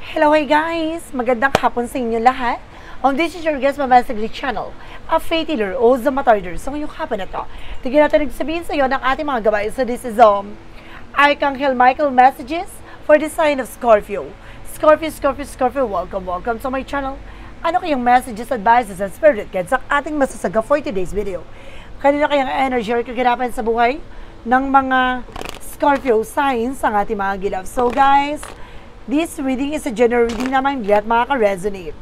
Hello, hey guys! Magandang hapon sa inyo lahat. This is your guest, Mama Saglit Channel, a faith healer o the Matarder. So ngayong hapon na to, tignan natin nagsabihin sa iyo ng ating mga gabay. So this is Archangel Michael messages for the sign of Scorpio. Scorpio, welcome to my channel. Ano kayong messages, advices, and spirit guides ang ating masasaga for today's video? Kanina kayang energy or kaganapan sa buhay ng mga Scorpio signs ang ating mga gilaw. So guys, this reading is a general reading naman at makaka-resonate.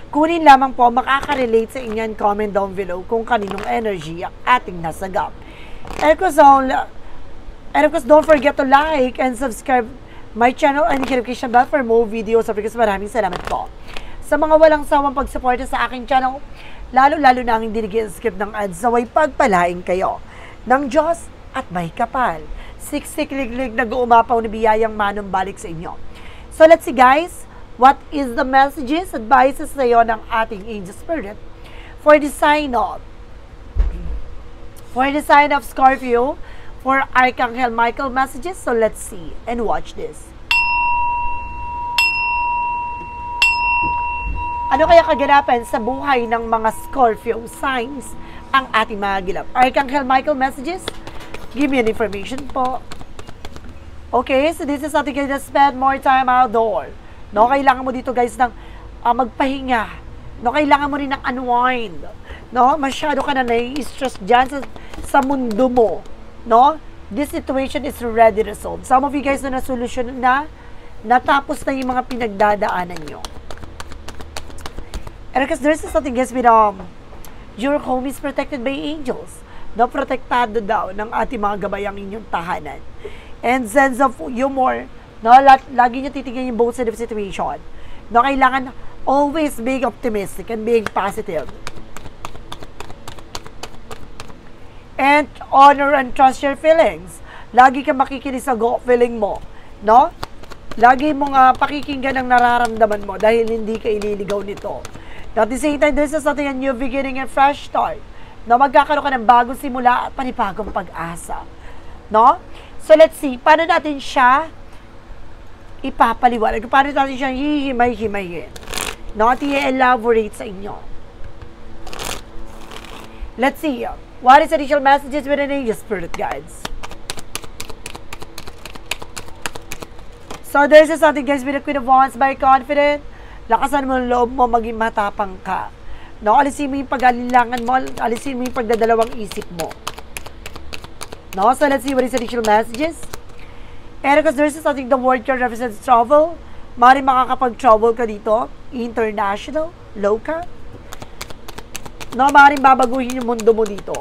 Kunin lamang po makaka-relate sa inyo and comment down below kung kaninong energy ang ating nasagap. And of course, don't forget to like and subscribe my channel and notification bell for more videos. So, because maraming salamat po sa mga walang sawang pagsuporta sa aking channel, lalo-lalo na ang dinigyan skip ng ads, naway pagpalain kayo ng Diyos at may kapal. Siksik-liglig nag-uumapaw na biyayang manumbalik sa inyo. So let's see guys, what is the messages, advices sa iyo ng ating angel spirit for the sign of Scorpio, for Archangel Michael messages. So let's see and watch this. Ano kaya kaganapan sa buhay ng mga Scorpio signs ang ating mga gilap? Archangel Michael messages, give me an information po. Okay, so this is something you can spend more time outdoor. No, kailangan mo dito guys ng magpahinga. No, kailangan mo rin ng unwind. No, masyado ka na nai-stress dyan sa mundo mo. No, this situation is already resolved. Some of you guys na na-solution na, natapos na yung mga pinagdadaanan nyo. And because there's something guys with your home is protected by angels. No, protektado daw ng ating mga gabay ang inyong tahanan. And sense of humor, no, lagi nyo titignan yung both side of situation. No, kailangan always being optimistic and being positive. And honor and trust your feelings. Lagi ka makikinig sa gut feeling mo. No? Lagi mong pakikinggan ang nararamdaman mo dahil hindi ka ililigaw nito. At the same time, this is something a new beginning and fresh start. No, magkakaroon ka ng bagong simula at panibagong pag-asa. No? So, let's see, paano natin siya ipapaliwanag? Paano natin siya hihimay-himayin? No? At i-elaborate sa inyo. Let's see, what is additional messages with an angel spirit guides? So, there's something guys with the Queen of Wands, by confident. Lakasan mo ang loob mo, maging matapang ka. No, alisin mo yung pag-alilangan mo, alisin mo yung pagdadalawang isip mo. No, so let's see what is additional messages. And because there's something, the word card represents travel. Maaaring makakapag-travel ka dito. International, local. No, maaaring babaguhin yung mundo mo dito.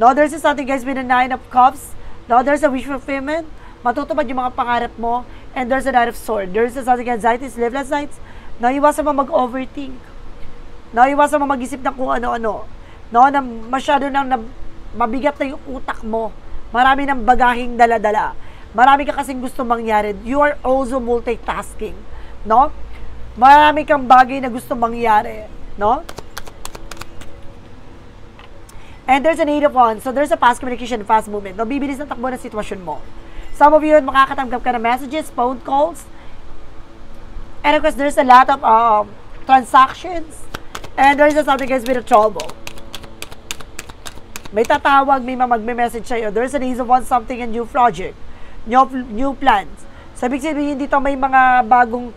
No, there's something guys with the 9 of Cups. No, there's a wish fulfillment. Matutupad yung mga pangarap mo. And there's a Knight of Swords. There's something anxiety, sleepless nights. No, iwasan mo mag-overthink. No, iwasan mo mag-isip ng kung ano-ano. No, na masyado nang mabigat na yung utak mo. Marami ng bagahing dala-dala. Marami ka kasing gusto mangyari. You are also multitasking. No? Marami kang bagay na gusto mangyari. No? And there's an 8 of Wands. So there's a fast communication, fast movement. No, bibilis na takbo ng sitwasyon mo. Some of you, makakatanggap ka ng messages, phone calls. And of course, there's a lot of transactions. And there's something guys with a trouble. May tatawag, may magme-message sa'yo. There's an Ace of Wands, something, a new project. New plans. Sabi sabihin dito may mga bagong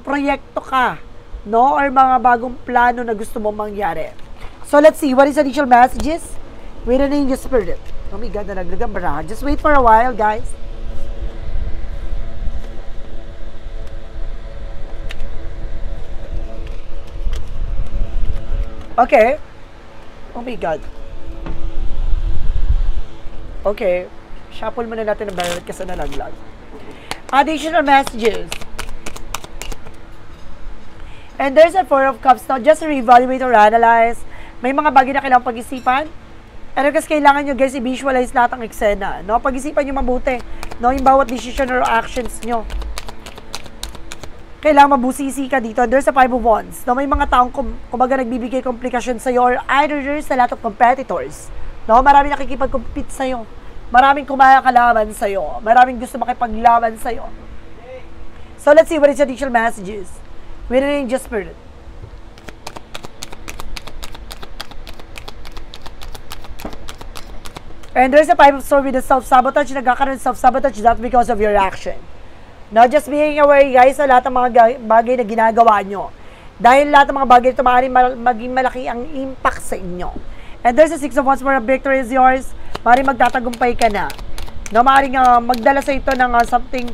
proyekto ka. No? Or mga bagong plano na gusto mong mangyari. So, let's see. What is additional messages? With an angel spirit. Oh my God, nalaglagan. Just wait for a while, guys. Okay. Oh my God. Okay. Shuffle muna natin ang barrel kasi nalaglag. Additional messages. And there's a 4 of Cups now. Just to reevaluate or analyze. May mga bagay na kailangang pag-isipan. And kasi kailangan nyo guys i-visualize lahat ang eksena. No? Pag-isipan nyo mabuti. No? Yung bawat decision or actions nyo. Kailangan mabusisi ka dito. There's a 5 of Wands. No, may mga taong kumbaga nagbibigay komplikasyon sa'yo or either there's a lot of competitors. No, maraming nakikipag-compete sa'yo. Maraming kumakalaban sa'yo. Maraming gusto makipaglaban sa'yo. So let's see what its additional messages with an angel spirit. And there's a 5 of swords with the self-sabotage. Nagkakaroon ng self-sabotage, that's because of your action. Now, just being aware, guys, sa lahat ng mga bagay na ginagawa nyo. Dahil lahat ng mga bagay ito, maaaring maging malaki ang impact sa inyo. And there's a 6 of Wands where a victory is yours. Maaaring magtatagumpay ka na. No, maaaring magdala sa ito ng something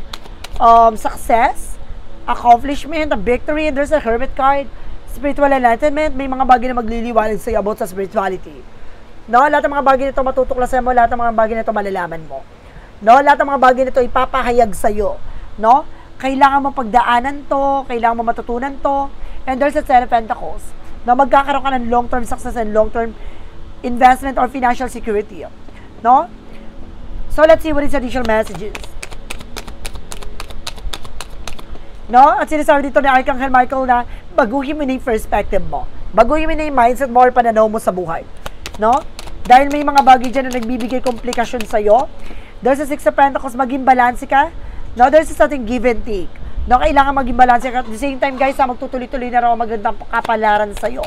success, accomplishment, a victory. And there's a Hermit card, spiritual enlightenment. May mga bagay na magliliwanag sa'yo about sa spirituality. No, lahat ng mga bagay nito matutuklasan mo, lahat ng mga bagay nito malalaman mo. No, lahat ng mga bagay nito ipapahayag sa'yo. No? Kailangan mo pagdaanan to, kailangan mo matutunan to. And there's a 10 of Pentacles. Na magkakaroon ka ng long-term success and long-term investment or financial security. No? So, let's see what is additional messages. No? At sinasabi dito ni Archangel Michael na baguhin mo na yung perspective mo. Baguhin mo na yung mindset mo or pananaw mo sa buhay. No? Dahil may mga bagay dyan na nagbibigay komplikasyon sa'yo. There's a 6 of Pentacles, maging balanse ka. No, there's something give and take. No, kailangan maging balanse ka. At the same time, guys, magtutuloy-tuloy na raw magandang kapalaran sa'yo.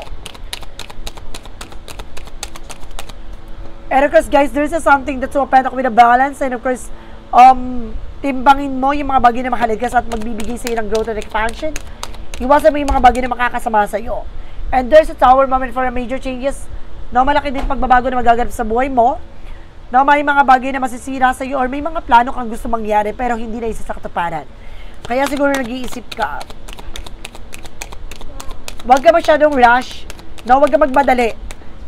And of course, guys, there's something that's so Pentacle with a balance. And of course, timbangin mo yung mga bagay na mahalaga at magbibigay sa'yo ng growth and expansion. Iwasan mo yung mga bagay na makakasama sa'yo. And there's a Tower moment for a major changes. No, malaki din pagbabago na magaganap sa buhay mo. No, may mga bagay na masisira sa iyo or may mga plano kang gusto mangyari pero hindi na isa sa katuparan. Kaya siguro nag-iisip ka. Huwag ka masyadong rush. No, huwag ka magmadali.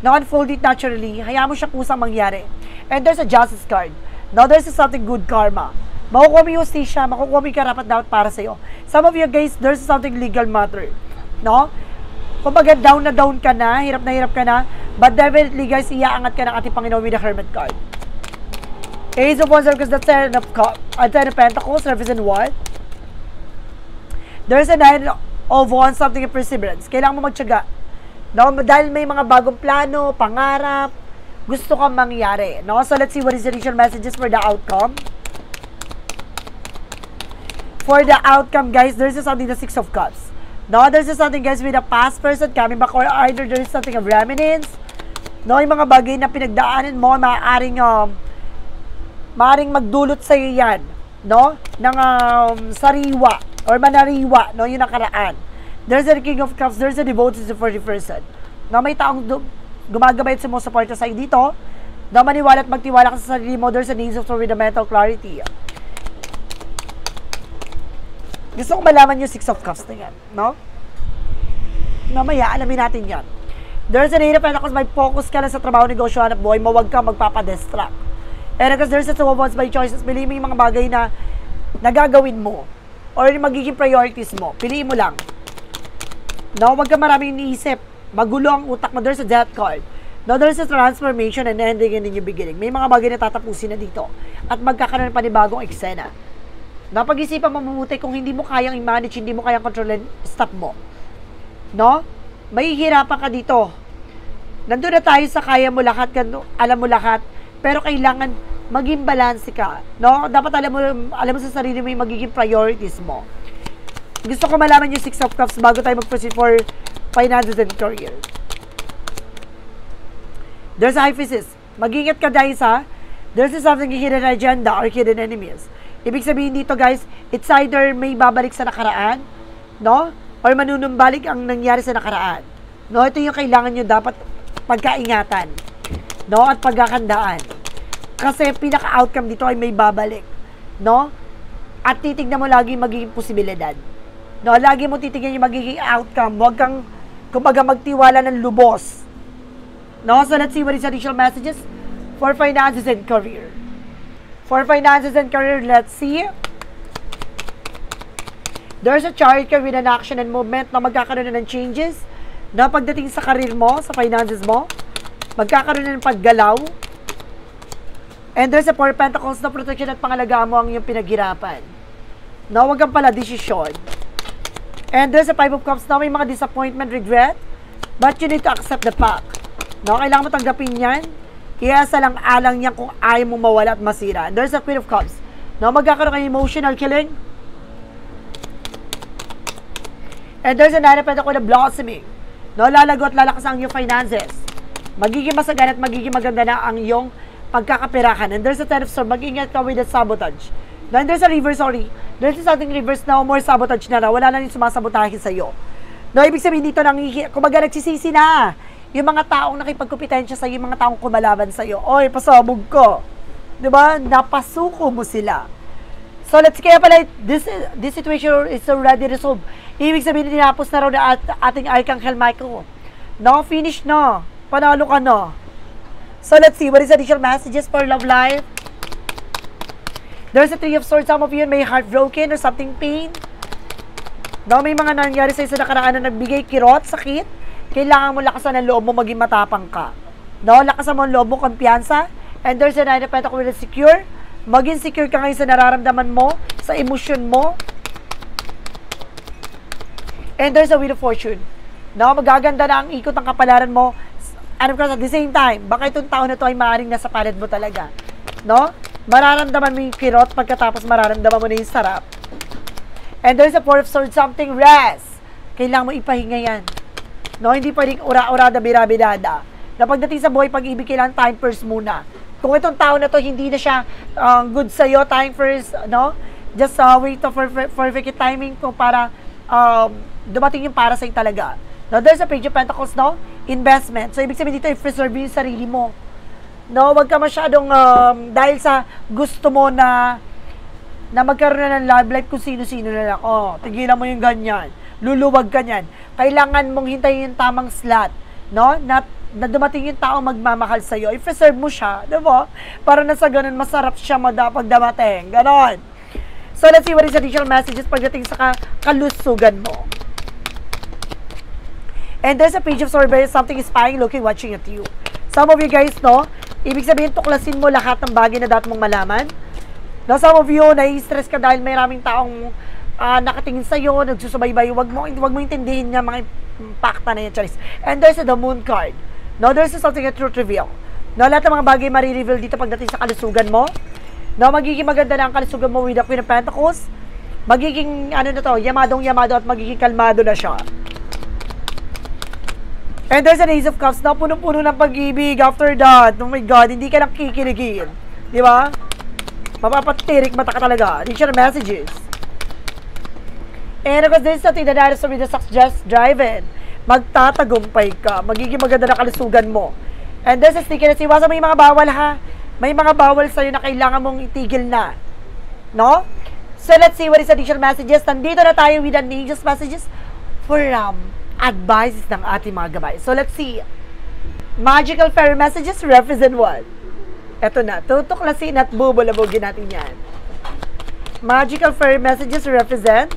No, unfold it naturally. Hayaan mo siya kusang mangyari. And there's a Justice card. No, there's something good karma. Makukuha mo yung justisya, makukuha mo yung karapat dapat para sa iyo. Some of you guys, there's something legal matter. No? Kumbaga down ka na hirap ka na, but definitely guys, iaangat ka ng ating Panginoon with the Hermit card. Ace of Wands, because that's 10 of Pentacles, represent what? There's a 9 of Wands, something of perseverance. Kailangan mo magtiyaga. No? Dahil may mga bagong plano, pangarap, gusto kang mangyari. No? So let's see what is the initial messages for the outcome. For the outcome, guys, there's something, the 6 of Cups. No, there's something, guys, with a past person coming back, or either there's something of reminiscence. No, yung mga bagay na pinagdaanan mo, maaaring magdulot sa iyo yan, no, ng sariwa or manariwa, no, yung nakaraan. There's a King of Cups, there's a devoted to 40 person. No, may taong gumagabay at sumusuporta sa iyo dito. No, maniwala at magtiwala ka sa sarili mo. There's a need of with a mental clarity. Gusto ko malaman yung 6 of Cups na yan, no? Mamaya, alamin natin yan. There's an 8 of Pentacles, may focus ka lang sa trabaho, negosyo, hanap buhay mo, huwag ka magpapadistract. And because there's a 2 of Wands by choices, piliin mo yung mga bagay na nagagawin mo or magiging priorities mo. Piliin mo lang. No, huwag ka maraming iniisip. Magulo ang utak mo. There's a Death card. No, there's a transformation and ending and new beginning. May mga bagay na tatapusin na dito. At magkakaroon pa ni bagong eksena. Napag-isipan mo mabuti kung hindi mo kayang i-manage, hindi mo kayang kontrolin, stop mo. No? Mahihirapan ka dito. Nandun na tayo sa kaya mo lahat, alam mo lahat, pero kailangan maging balanse ka. No? Dapat alam mo sa sarili mo yung magiging priorities mo. Gusto ko malaman yung 6 of Cups bago tayo mag-proceed for finances and career. There's a High Priestess. Mag-ingat ka dahil sa there's something hidden agenda or hidden enemies. Ibig sabihin dito, guys, it's either may babalik sa nakaraan, no? Or manunumbalik ang nangyari sa nakaraan. No, ito yung kailangan nyo dapat pagkaingatan, no? At pagkakandaan. Kasi pinaka-outcome dito ay may babalik, no? At titignan mo lagi magiging posibilidad. No, lagi mo titignan yung magiging outcome. Huwag kang, kumbaga, magtiwala ng lubos. No, so let's see what is additional messages for finances and career. For finances and career, let's see. There's a chariot card with an action and movement na magkakaroon na ng changes na pagdating sa career mo, sa finances mo, magkakaroon na ng paggalaw. And there's a 4 Pentacles na protection at pangalagaan mo ang iyong pinaghirapan. Na huwag kang pala desisyon. And there's a 5 of Cups na may mga disappointment, regret, but you need to accept the fact. No, kailangan mo tanggapin yan. Iasa lang alang yan kung ayaw mong mawala at masira. And there's a Queen of Cups. No, magkakaroon kayo emotional killing. And there's a Nine of Pentacles na blossoming. No, lalago at lalakas ang iyong finances. Magiging masagan at magiging maganda na ang iyong pagkakapirahan. And there's a Ten of Swords. Mag-ingat ka with the sabotage. Then there's a reverse, sorry. There's something reverse na more sabotage na. Wala na rin sumasabotahe sa'yo. No, ibig sabihin dito, kumbaga nagsisisi na. Yung mga taong nakipagkumpetensya sa'yo, yung mga taong kumalaban sa'yo. Oy, pasabog ko. Diba? Napasuko mo sila. So, kaya pala, this situation is already resolved. Ibig sabihin, tinapos na raw na ating Archangel Michael. No, finish na. Panalo ka na. So, let's see. What is additional messages for love life? There's a Three of Swords. Some of you may heartbroken or something pain. No, may mga nangyari sa nakaraan na nagbigay kirot, sakit. Kailangan mo lakasan ang loob mo, maging matapang ka. No, lakasan mo ang loob mo, kumpiyansa. And there's a Nine of Pentacles with a secure. Maging secure ka ngayon sa nararamdaman mo, sa emosyon mo. And there's a Wheel of Fortune. No, magaganda na ang ikot ng kapalaran mo. And of course, at the same time, baka itong taon na to ay maaaring nasa palad mo talaga. No? Mararamdaman mo yung kirot, pagkatapos mararamdaman mo na yung sarap. And there's a Four of Swords, something rest. Kailangan mo ipahinga yan. No, hindi pwedeng ura-urada, bira-birada. Na pagdating sa buhay, pag-ibig, kailangan time first muna. Kung itong tao na to, hindi na siya good sa'yo, time first, no? Just wait for perfect timing ko para dumating yung para sa'yo talaga. No, there's a Page of Pentacles, no? Investment. So, ibig sabihin dito, i-preserve yung sarili mo. No, wag ka masyadong dahil sa gusto mo na magkaroon na ng love life kung sino-sino na lang. Oh, tigilan mo yung ganyan. Luluwag ka niyan. Kailangan mong hintayin yung tamang slot, no? Na dumating yung tao magmamahal sa iyo. I-preserve mo siya, 'di ba? Para na sa ganun masarap siya pag dumating. Ganon. So, let's see what is additional messages pagdating sa kalusugan mo. And there's a Page of Swords, something is spying, looking, watching at you. Some of you guys, no? Ibig sabihin, tuklasin mo lahat ng bagay na dapat mong malaman. No, some of you, nai-stress ka dahil may maraming taong nakatingin sa'yo, nagsusubaybay. Wag mo intindihin niya mga impacta na yan, Charis. And there's the Moon card. No, there's something a truth reveal. No, lahat ng mga bagay marireveal dito pagdating sa kalusugan mo. No, magiging maganda na ang kalusugan mo with the Queen of Pentacles. Magiging, yamadong at magiging kalmado na siya. And there's an Ace of Cups na punong-puno ng pag-ibig after that. Oh my God, hindi ka lang kikiligin. Di ba? Mapapatirik mata ka talaga. These are messages. And of course, this is something that I have with the success drive-in. Magtatagumpay ka. Magiging maganda na kalusugan mo. And there's a stickiness. Iwasan mo yung mga bawal ha. May mga bawal sa'yo na kailangan mong itigil na. No? So let's see what is additional messages. Nandito na tayo with the angel's messages for advices ng ating mga gabay. So, let's see. Magical fairy messages represent what? Ito na. Tutuklasin at bubulabugin natin yan. Magical fairy messages represent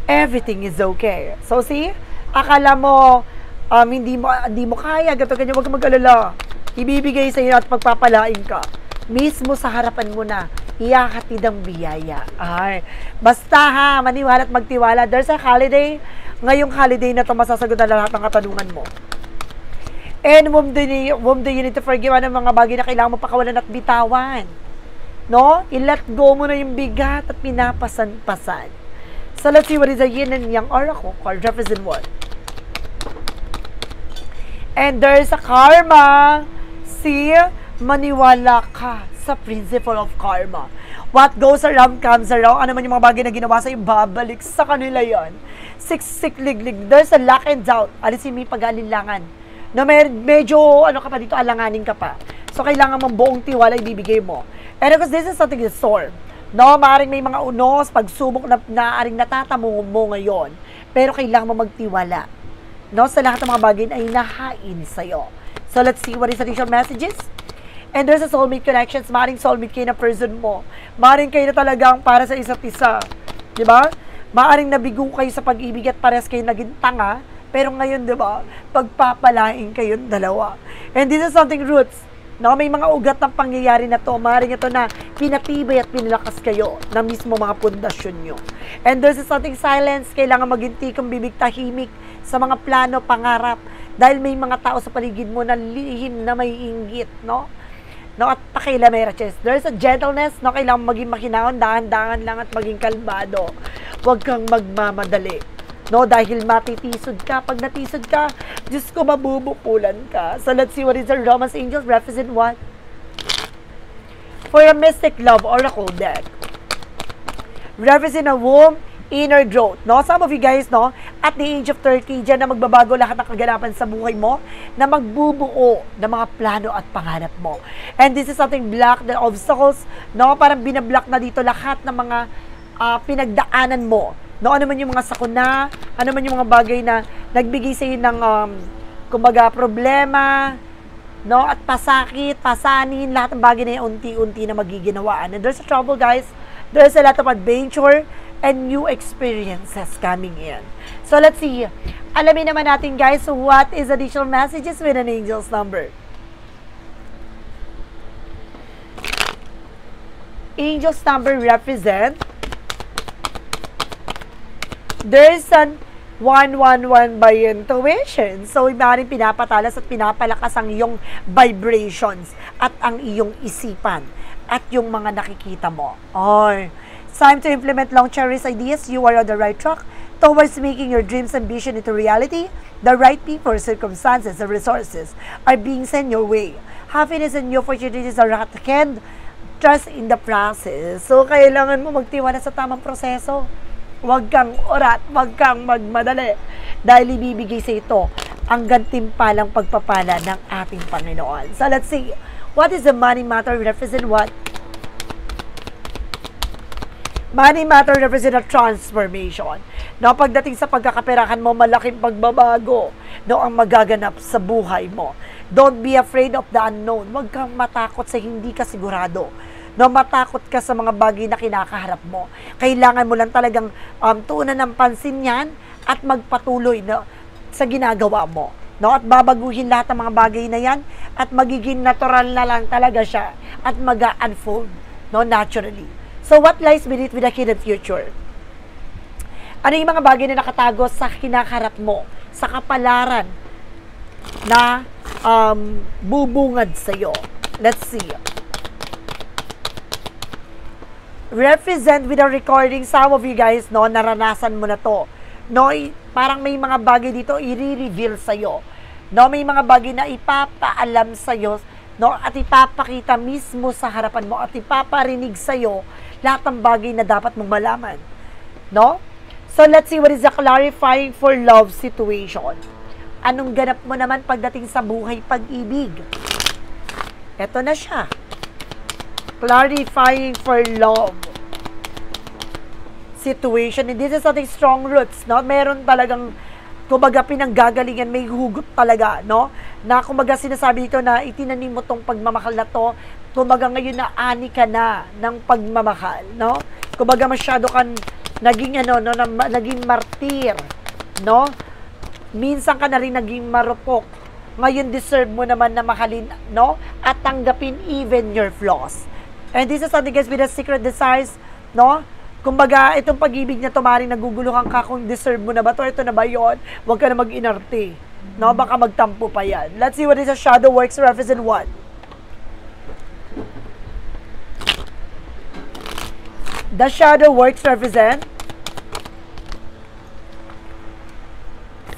everything is okay. So, see? Akala mo hindi mo kaya, ganyan, huwag kang mag-alala. Ibibigay sa iyo at pagpapalain ka. Mismo sa harapan mo na, iyahatid ang biyaya. Ay, basta ha, maniwala at magtiwala. There's a holiday. Ngayong holiday na to, masasagot na lahat ng katanungan mo. And whom do you need to forgive? Ano mga bagay na kailangan mo pakawalan at bitawan? No? I-let go mo na yung bigat at pinapasan-pasan. So let's see what is a yin and yang oracle card. Represent what? And there's a karma. See? Maniwala ka sa principle of karma. What goes around comes around. Ano man yung mga bagay na ginawa sa'yo, babalik sa kanila yon. Siksik-liglig. There's a lack and doubt. Alisin mo yung pag-alinlangan. No, medyo, ka pa dito, alanganin ka pa. So, kailangan mong buong tiwala ibibigay mo. And because this is something that's storm. No, maaaring may mga unos, pagsubok na naaaring natatamo mo ngayon. Pero kailangan mo magtiwala. No, sa lahat ng mga bagay ay nahain sa'yo. So, let's see what is additional messages. And there's a soulmate connections. Maaaring soulmate kayo na person mo. Maaaring kayo na talagang para sa isa't isa. Diba? Maaring nabigo kayo sa pag-ibig at pares kayo naging tanga, pero ngayon, di ba, pagpapalain kayong dalawa. And this is something roots. No, may mga ugat ng pangyayari na to. Maaring ito na pinatibay at pinalakas kayo na mismo mga pundasyon nyo. And there's something silence. Kailangan maging tikong bibig tahimik sa mga plano, pangarap. Dahil may mga tao sa paligid mo na lihim na may inggit, no? No, at pakilamera, chess. There's a gentleness, no? Kailangan maging makinahon, dahan-dahan lang at maging kalmado. Huwag kang magmamadali. No, dahil matitisod ka. Pag natisod ka, Diyos ko, mabubukulan ka. So let's see what is the Romance Angels represent what? For a Mystic Love Oracle deck. Represent a womb, inner growth. No? Some of you guys, no, at the age of 30, dyan na magbabago lahat ng kaganapan sa buhay mo, na magbubuo ng mga plano at pangarap mo. And this is something black, the obstacles, no? Parang binablock na dito lahat ng mga pinagdaanan mo. No, ano man yung mga sakuna, ano man yung mga bagay na nagbigay sa iyo ng kumbaga problema, no, at pasakit, pasanin, lahat ng bagay na yung unti-unti na magiginawaan. And there's a trouble, guys. There's a lot of adventure and new experiences coming in. So let's see. Alamin naman natin, guys, what is additional messages with an angel's number. Angel's number represent there's an 111 by intuition. So, maaaring pinapatalas at pinapalakas ang iyong vibrations at ang iyong isipan at yung mga nakikita mo. Oh, it's time to implement long cherished ideas. You are on the right track towards making your dreams and vision into reality. The right people, circumstances, and resources are being sent your way. Happiness and new opportunities are at hand. Trust in the process. So, kailangan mo magtiwala sa tamang proseso. Huwag kang urat, huwag kang magmadali. Dahil ibibigay sa ito ang gantimpalang pagpapala ng ating Panginoon. So let's see, what is the money matter represent what? Money matter represent a transformation. No, pagdating sa pagkakaperahan mo, malaking pagbabago, no, ang magaganap sa buhay mo. Don't be afraid of the unknown. Huwag kang matakot sa hindi ka sigurado. No, matakot ka sa mga bagay na kinakaharap mo. Kailangan mo lang talagang tuunan ng pansin yan at magpatuloy na sa ginagawa mo. No, at babaguhin lahat ng mga bagay na yan at magiging natural na lang talaga siya at mag-unfold, no, naturally. So what lies beneath with the hidden future? Ano yung mga bagay na nakatago sa kinakaharap mo, sa kapalaran na bubungad sa'yo? Let's see. Represent with a recording, some of you guys, no, naranasan mo na to. No, parang may mga bagay dito i-reveal sa'yo. No, may mga bagay na ipapaalam sa'yo, no, at ipapakita mismo sa harapan mo at ipaparinig sa'yo lahat ng bagay na dapat mong malaman. No? So, let's see what is the clarifying for love situation. Anong ganap mo naman pagdating sa buhay pag-ibig? Ito na siya. Clarifying for love situation. And this is something strong roots, no? Meron talagang, kumbaga, pinanggagalingan, may hugot talaga, no? Na, kumbaga, sinasabi dito na itinanim mo tong pagmamahal na to, kumbaga, ngayon na ani ka na ng pagmamahal, no? Kumbaga, masyado kang naging, no, naging martir, no? Minsan ka na rin naging marupok. Ngayon, deserve mo naman na mahalin, no? At tanggapin even your flaws. And this is something, guys, with a secret desires, no? Kumbaga, itong pag-ibig na to, maaaring naguguluhan ka kung deserve mo na ba to, ito na ba yun? Huwag ka na mag-inarte, no? Baka magtampo pa yan. Let's see what is a shadow works represent what? The shadow works represent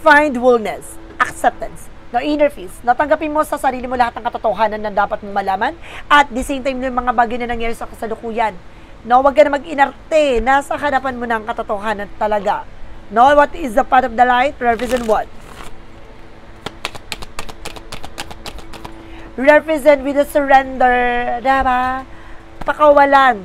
find wholeness, acceptance. No, inner peace. Natanggapin mo sa sarili mo lahat ng katotohanan na dapat mong malaman at the same time yung mga bagay na nangyari sa kasalukuyan. No, wag ka na mag-inarte. Nasa harapan mo ng katotohanan talaga. No, what is the path of the light? Represent what? Represent with the surrender. Diba? Pakawalan.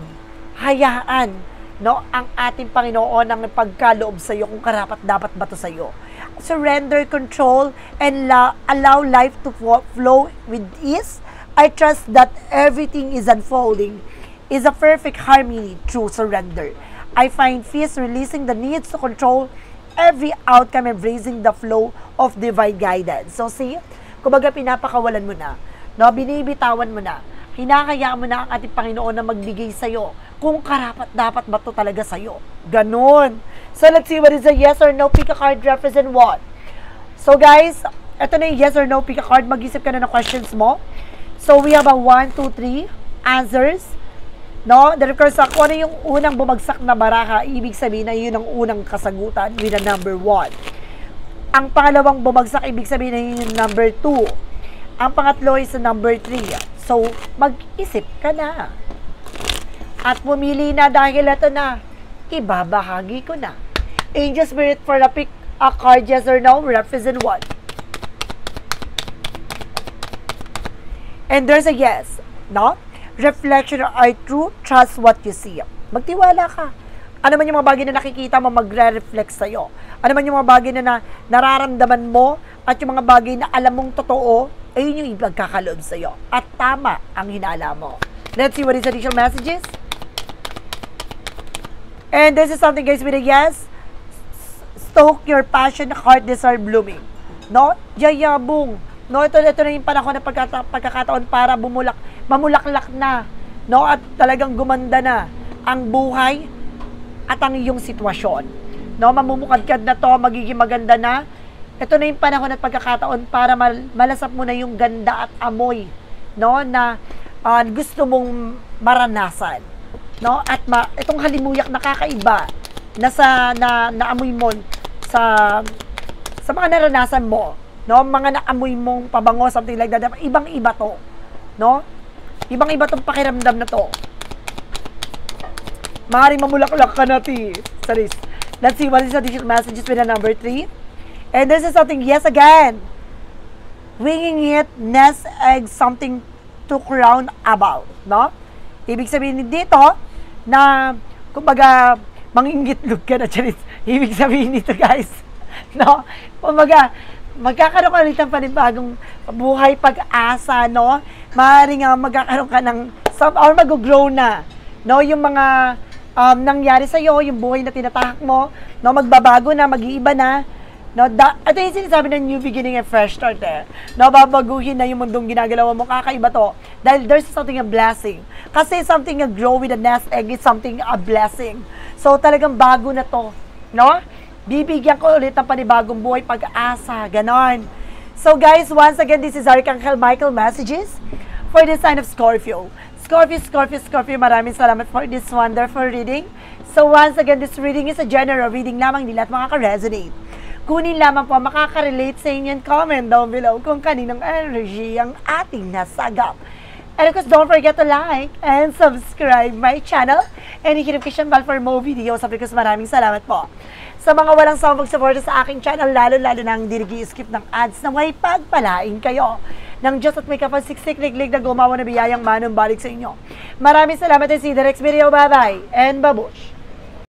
Hayaan. No, ang ating Panginoon ang pagkaloob sa iyo kung karapat dapat ba to sa iyo. Surrender, control, and allow life to flow with ease. I trust that everything is unfolding is a perfect harmony through surrender. I find peace releasing the needs to control every outcome, embracing the flow of divine guidance. So see, kumbaga pinapakawalan mo na, no, binibitawan mo na, hinahayaan mo na ang ating Panginoon na magbigay sa'yo kung karapat dapat ba to talaga sa'yo. Ganon. So, let's see what is a yes or no pick a card represent what? So, guys, ito na yung yes or no pick a card. Mag-isip ka na ng questions mo. So, we have a 1, 2, 3 answers. No? The record sa kung ano yung unang bumagsak na baraha, ibig sabihin na yun ang unang kasagutan with a number 1. Ang pangalawang bumagsak, ibig sabihin na yun yung number 2. Ang pangatlo is number 3. So, mag-isip ka na. At pumili na dahil ito na, ibabahagi ko na. Angel Spirit for a pick a card, yes or no, represent what? And there's a yes, no? Reflection are true, trust what you see. Magtiwala ka. Ano man yung mga bagay na nakikita mo, magre-reflect sa'yo. Ano man yung mga bagay na nararamdaman mo, at yung mga bagay na alam mong totoo, ayun yung ipagkakaloob sa'yo. At tama ang hinala mo. Let's see what is additional messages. And this is something, guys, with a yes. Stoke your passion, heart desire blooming. No? Yayabong. No, ito na yung panahon ng pagkakataon para mamulaklak na, no, at talagang gumanda na ang buhay at ang iyong sitwasyon. No, mamumukadkad na to, magiging maganda na. Ito na yung panahon at pagkakataon para malasap mo na yung ganda at amoy, no, na gusto mong maranasan. No, at itong halimuyak na kakaiba na naamoy mo sa mga naranasan mo. No, mga naamoy mong pabango, something like that. Ibang-iba to. No? Ibang-iba tong pakiramdam na to. Maaaring mamulaklak ka na, Saris. Let's see what is additional messages with the number 3. And this is something, yes again. Winging it, nest egg, something to crown about. No? Ibig sabihin dito, na, kumbaga, mangingitlog ka na, Charis. Ibig sabihin nito, guys. No? Kumbaga, magkakaroon ka ulit ng panibagong buhay, pag-asa, no? Maaaring magkakaroon ka ng, or mag-grow na, no? Yung mga nangyari sa'yo, yung buhay na tinatahak mo, no? Magbabago na, mag-iiba na, no? Ito yung sinasabi ng new beginning and fresh start, no? Babaguhin na yung mundong ginagalawa mo, kakaiba to. Dahil there's something a blessing. Kasi something a grow with a nest egg is something a blessing. So, talagang bago na to, no? Bibigyan ko ulit ng panibagong buhay, pag-asa, ganon. So guys, once again, this is Archangel Michael messages for the sign of Scorpio. Scorpio, maraming salamat for this wonderful reading. So once again, this reading is a general reading lamang, hindi lahat makaka-resonate. Kunin lamang po makaka-relate sa inyo, comment down below kung kaninong energy ang ating nasagap. And of course, don't forget to like and subscribe my channel and hit notification bell for more videos. Of course, maraming salamat po. Sa mga walang sawang mag-support sa aking channel, lalo-lalo na ang dirigi-skip ng ads na may pagpalain kayo ng Diyos at may kapag-siksik-liglig na gumawa na biyayang manumbalik sa inyo. Maraming salamat and see you in the next video. Bye-bye and babush!